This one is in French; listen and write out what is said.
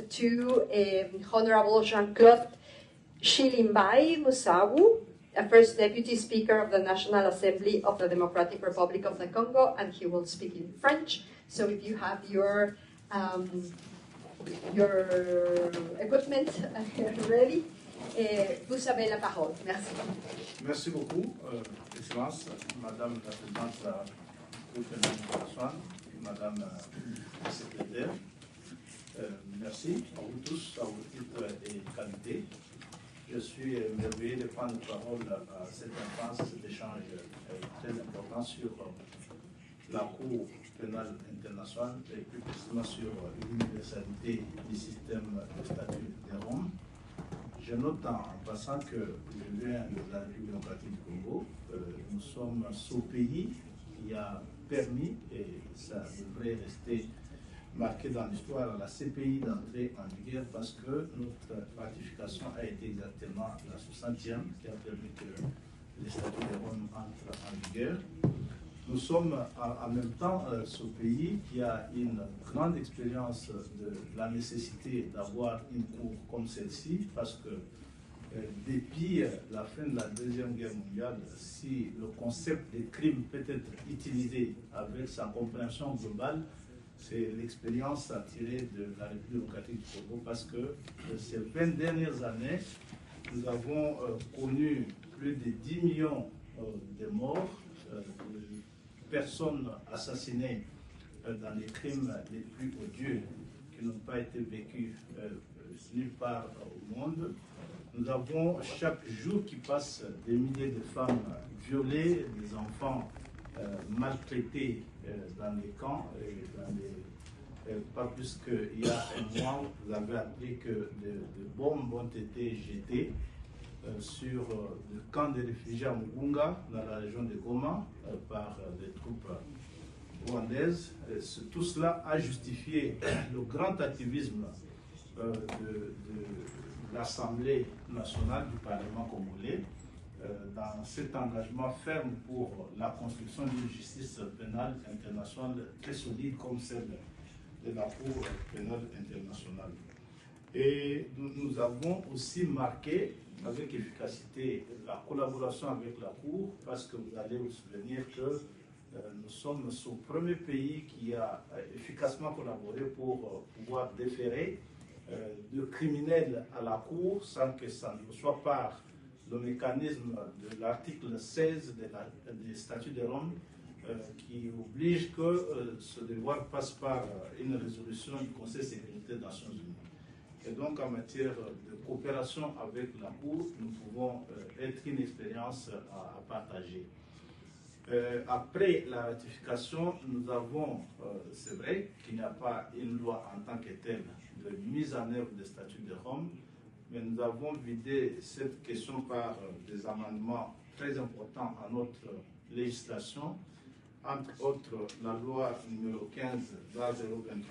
to Honorable Jean-Claude Chilimbai Musawu, a First Deputy Speaker of the National Assembly of the Democratic Republic of the Congo, and he will speak in French. So if you have your equipment ready, vous avez la parole. Merci. Merci beaucoup, Excellence, Madame la Présidente de la Groupe international, Madame la Secrétaire. Merci à vous tous, à vos titres et qualités. Je suis merveilleux de prendre la parole à cette instance, cet échange très important sur la Cour pénale internationale et plus précisément sur l'universalité du système de statut de Rome. Je note en passant que je viens de la République démocratique du Congo. Nous sommes ce pays qui a permis, et ça devrait rester marqué dans l'histoire, la CPI d'entrer en vigueur parce que notre ratification a été exactement la 60e qui a permis que les statuts de Rome entrent en vigueur. Nous sommes en même temps ce pays qui a une grande expérience de la nécessité d'avoir une cour comme celle-ci parce que depuis la fin de la Deuxième Guerre mondiale, si le concept de crime peut être utilisé avec sa compréhension globale, c'est l'expérience à tirer de la République démocratique du Congo parce que ces 20 dernières années, nous avons connu plus de 10 millions de morts, de personnes assassinées dans les crimes les plus odieux qui n'ont pas été vécus nulle part au monde. Nous avons chaque jour qui passe des milliers de femmes violées, des enfants maltraités dans les camps. Pas plus qu'il y a un mois, vous avez appris que des bombes ont été jetées sur le camp des réfugiés à Mugunga, dans la région de Goma, par des troupes rwandaises. Tout cela a justifié le grand activisme de l'Assemblée nationale du Parlement congolais dans cet engagement ferme pour la construction d'une justice pénale internationale très solide comme celle de la Cour pénale internationale. Et nous avons aussi marqué avec efficacité la collaboration avec la Cour parce que vous allez vous souvenir que nous sommes ce premier pays qui a efficacement collaboré pour pouvoir déférer de criminels à la Cour sans que ça ne soit par le mécanisme de l'article 16 des statuts de Rome qui oblige que ce devoir passe par une résolution du Conseil de sécurité des Nations Unies. Et donc en matière de coopération avec la Cour, nous pouvons être une expérience à partager. Après la ratification, nous avons, c'est vrai qu'il n'y a pas une loi en tant que telle de mise en œuvre des statuts de Rome, mais nous avons vidé cette question par des amendements très importants à notre législation, entre autres la loi numéro 15/023